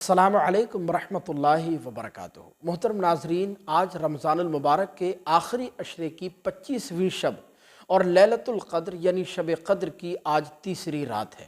अस्सलामु अलैकुम वरहमतुल्लाहि वबरकातुहू। मोहतरम नाजरीन, आज रमज़ानुल मुबारक के आखिरी अशरे की 25वीं शब और लैलतुल क़द्र यानी शब क़द्र की आज तीसरी रात है।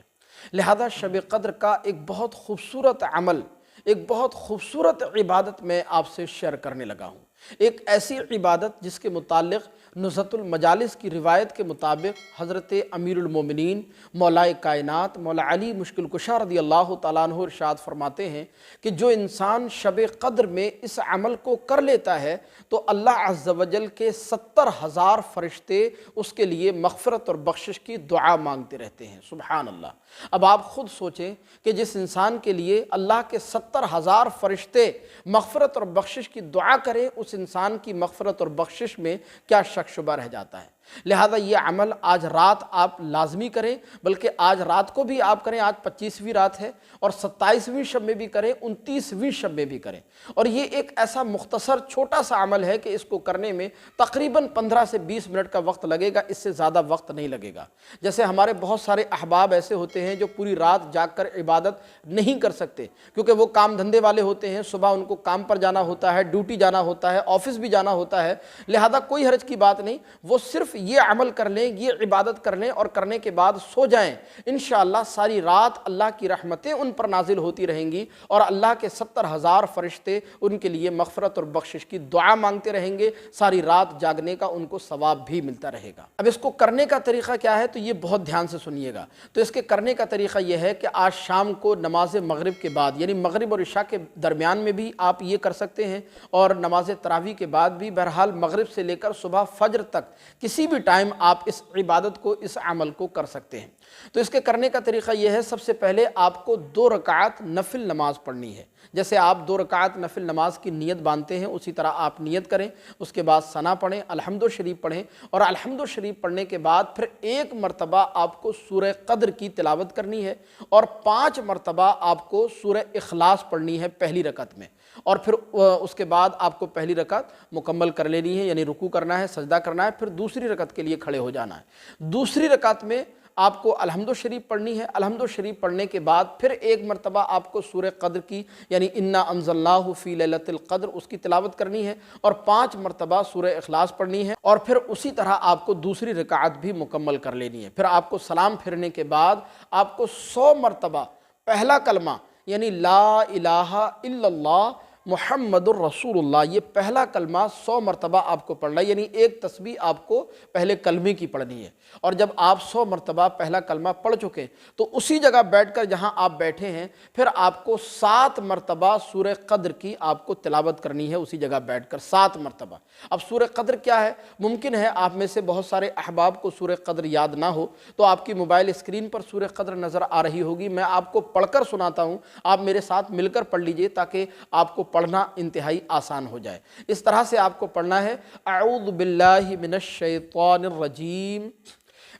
लिहाजा शब क़द्र का एक बहुत खूबसूरत अमल, एक बहुत खूबसूरत इबादत मैं आपसे शेयर करने लगा हूँ। एक ऐसी इबादत जिसके मुताल्लिक़ नुज़हतुल मजालिस की रिवायत के मुताबिक हज़रत अमीरुल मोमिनीन मौलाए कायनात मौला अली मुश्किल कुशा रज़ियल्लाहु तआला अन्हु इरशाद फरमाते हैं कि जो इंसान शब क़द्र में इस अमल को कर लेता है तो अल्लाह अज़्ज़ व जल के 70,000 फ़रिश्ते उसके लिए मग़फ़िरत और बख्शिश की दुआ मांगते रहते हैं। सुबहान अल्लाह। अब आप ख़ुद सोचें कि जिस इंसान के लिए अल्लाह के 70,000 फ़रिश्ते मग़फ़िरत और बख्शिश की दुआ करें, उस इंसान की मग़फ़िरत और बख्शिश में क्या शक शुबा रह जाता है। लिहाजा ये अमल आज रात आप लाजमी करें, बल्कि आज रात को भी आप करें। आज 25वीं रात है और 27वीं शब में भी करें, 29वीं शब में भी करें। और ये एक ऐसा मुख्तसर छोटा सा अमल है कि इसको करने में तकरीबन 15 से 20 मिनट का वक्त लगेगा, इससे ज़्यादा वक्त नहीं लगेगा। जैसे हमारे बहुत सारे अहबाब ऐसे होते हैं जो पूरी रात जाग कर इबादत नहीं कर सकते, क्योंकि वो काम धंधे वाले होते हैं, सुबह उनको काम पर जाना होता है, ड्यूटी जाना होता है, ऑफिस भी जाना होता है। लिहाजा कोई हर्ज की बात नहीं, वो सिर्फ ये अमल कर लें, ये इबादत कर लें और करने के बाद सो जाएं। इंशाअल्लाह सारी रात अल्लाह की रहमतें उन पर नाजिल होती रहेंगी और अल्लाह के 70,000 फ़रिश्ते उनके लिए मग़फ़िरत और बख्शिश की दुआ मांगते रहेंगे। सारी रात जागने का उनको सवाब भी मिलता रहेगा। अब इसको करने का तरीक़ा क्या है, तो ये बहुत ध्यान से सुनिएगा। तो इसके करने का तरीक़ा यह है कि आज शाम को नमाज मगरिब के बाद, यानी मगरिब और इशा के दरमियान में भी आप ये कर सकते हैं और नमाज तरावी के बाद भी, बहरहाल मगरिब से लेकर सुबह फजर तक किसी भी टाइम आप इस इबादत को, इस अमल को कर सकते हैं। तो इसके करने का तरीक़ा यह है, सबसे पहले आपको 2 रकात नफिल नमाज पढ़नी है। जैसे आप 2 रकात नफिल नमाज की नीयत बांधते हैं, उसी तरह आप नीयत करें। उसके बाद सना पढ़ें, अल्हम्दु शरीफ पढ़ें और अल्हम्दु शरीफ पढ़ने के बाद फिर 1 मरतबा आपको सूरह क़द्र की तिलावत करनी है और 5 मरतबा आपको सूरह इखलास पढ़नी है पहली रकत में। और फिर उसके बाद आपको पहली रकत मुकम्मल कर लेनी है, यानी रुकू करना है, सजदा करना है, फिर दूसरी रकत के लिए खड़े हो जाना है। दूसरी रकत में आपको अल्हम्दु शरीफ पढ़नी है। अल्हम्दु शरीफ पढ़ने के बाद फिर 1 मरतबा आपको सूरह क़द्र की, यानी इन्ना अंज़लनाहु फ़ी लैलतिल क़द्र, उसकी तिलावत करनी है और 5 मरतबा सूरह इखलास पढ़नी है और फिर उसी तरह आपको दूसरी रकात भी मुकम्मल कर लेनी है। फिर आपको सलाम फिरने के बाद आपको 100 मरतबा पहला कलमा, यानी ला इलाहा इल्लल्लाह मुहम्मदुर रसूलुल्लाह, ये पहला कलमा 100 मरतबा आपको पढ़ना है, यानी एक तस्बीह आपको पहले कलमे की पढ़नी है। और जब आप 100 मरतबा पहला कलमा पढ़ चुके तो उसी जगह बैठकर जहां आप बैठे हैं फिर आपको 7 मरतबा सूरह क़द्र की आपको तिलावत करनी है, उसी जगह बैठकर 7 मरतबा। अब सूरह क़द्र क्या है, मुमकिन है आप में से बहुत सारे अहबाब को सूरह क़द्र याद ना हो, तो आपकी मोबाइल स्क्रीन पर सूरह क़द्र नज़र आ रही होगी। मैं आपको पढ़कर सुनाता हूँ, आप मेरे साथ मिलकर पढ़ लीजिए ताकि आपको पढ़ना इंतहाई आसान हो जाए। इस तरह से आपको पढ़ना है, अऊज़ु बिल्लाहि मिनश शैतानिर रजीम,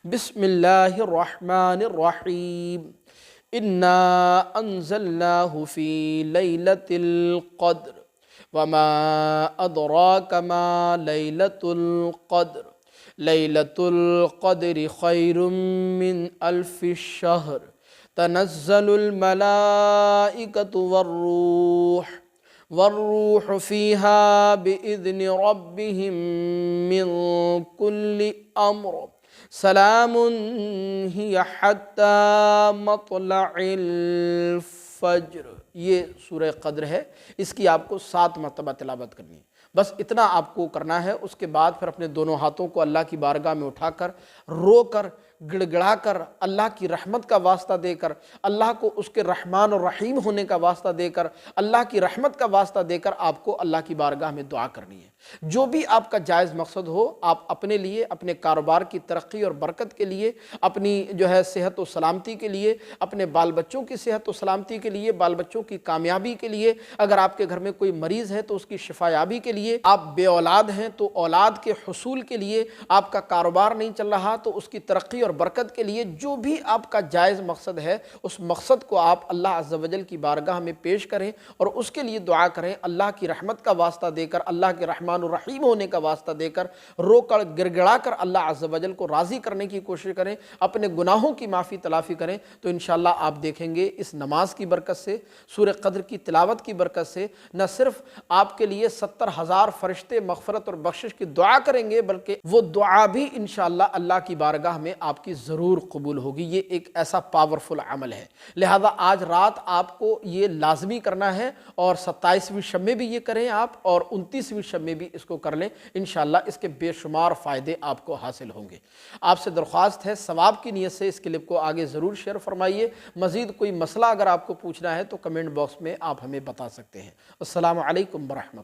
बिस्मिल्लाहिर रहमानिर रहीम, इन्ना अंज़लनाहु फ़ी लैलतिल क़द्र वमा अदराका मा लैलतुल क़द्र, लैलतुल क़द्रि खैरुम मिन अल्फ़ि शहर, तनज़्ज़लुल मलाइकतु वर्रूह फ़ीहा बिइज़्नि रब्बिहिम मिन कुल्लि अम्र, सलामुन हिय हत्ता मत्लइल फ़ज्र। ये सूरह क़द्र है, इसकी आपको 7 मरतबा तिलावत करनी है। बस इतना आपको करना है। उसके बाद फिर अपने दोनों हाथों को अल्लाह की बारगाह में उठाकर, रोकर, गिड़गिड़ाकर, अल्लाह की रहमत का वास्ता देकर, अल्लाह को उसके रहमान और रहीम होने का वास्ता देकर, अल्लाह की रहमत का वास्ता देकर आपको अल्लाह की बारगाह में दुआ करनी है। जो भी आपका जायज़ मकसद हो, आप अपने लिए, अपने कारोबार की तरक्की और बरकत के लिए, अपनी जो है सेहत और सलामती के लिए, अपने बाल बच्चों की सेहत और सलामती के लिए, बाल बच्चों की कामयाबी के लिए, अगर आपके घर में कोई मरीज़ है तो उसकी शिफायाबी के लिए, आप बे औलाद हैं तो औलाद के हुसूल के लिए, आपका कारोबार नहीं चल रहा तो उसकी तरक्की और برکت کے لیے جو بھی آپ کا جائز مقصد ہے اس مقصد کو آپ اللہ عز و جل کی بارگاہ میں پیش کریں اور اس کے لیے دعا کریں، اللہ کی رحمت کا واسطہ دے کر، اللہ کے رحمان الرحیم ہونے کا واسطہ دے کر، رو کر گڑگڑا کر اللہ عز و جل کو راضی کرنے کی کوشش کریں، اپنے گناہوں کی معافی تلافی کریں، تو انشاءاللہ آپ دیکھیں گے اس نماز کی برکت سے، سورہ قدر کی تلاوت کی برکت سے نہ صرف آپ کے لیے 70,000 فرشتے مغفرت اور بخشش کی دعا کریں گے، بلکہ وہ دعا بھی انشاءاللہ اللہ کی بارگاہ میں آپ کی ضرور قبول ہوگی۔ یہ ایک ایسا پاورفل عمل ہے، لہذا آج رات آپ کو یہ لازمی کرنا ہے، اور 27ویں شب میں بھی یہ کریں آپ، اور 29ویں شب میں بھی اس کو کر لیں، انشاءاللہ اس کے بے شمار فائدے آپ کو حاصل ہوں گے۔ آپ سے درخواست ہے ثواب کی نیت سے اس کلپ کو آگے ضرور شیئر فرمائیے۔ مزید کوئی مسئلہ اگر آپ کو پوچھنا ہے تو کمنٹ باکس میں آپ ہمیں بتا سکتے ہیں۔ السلام علیکم ورحمۃ اللہ۔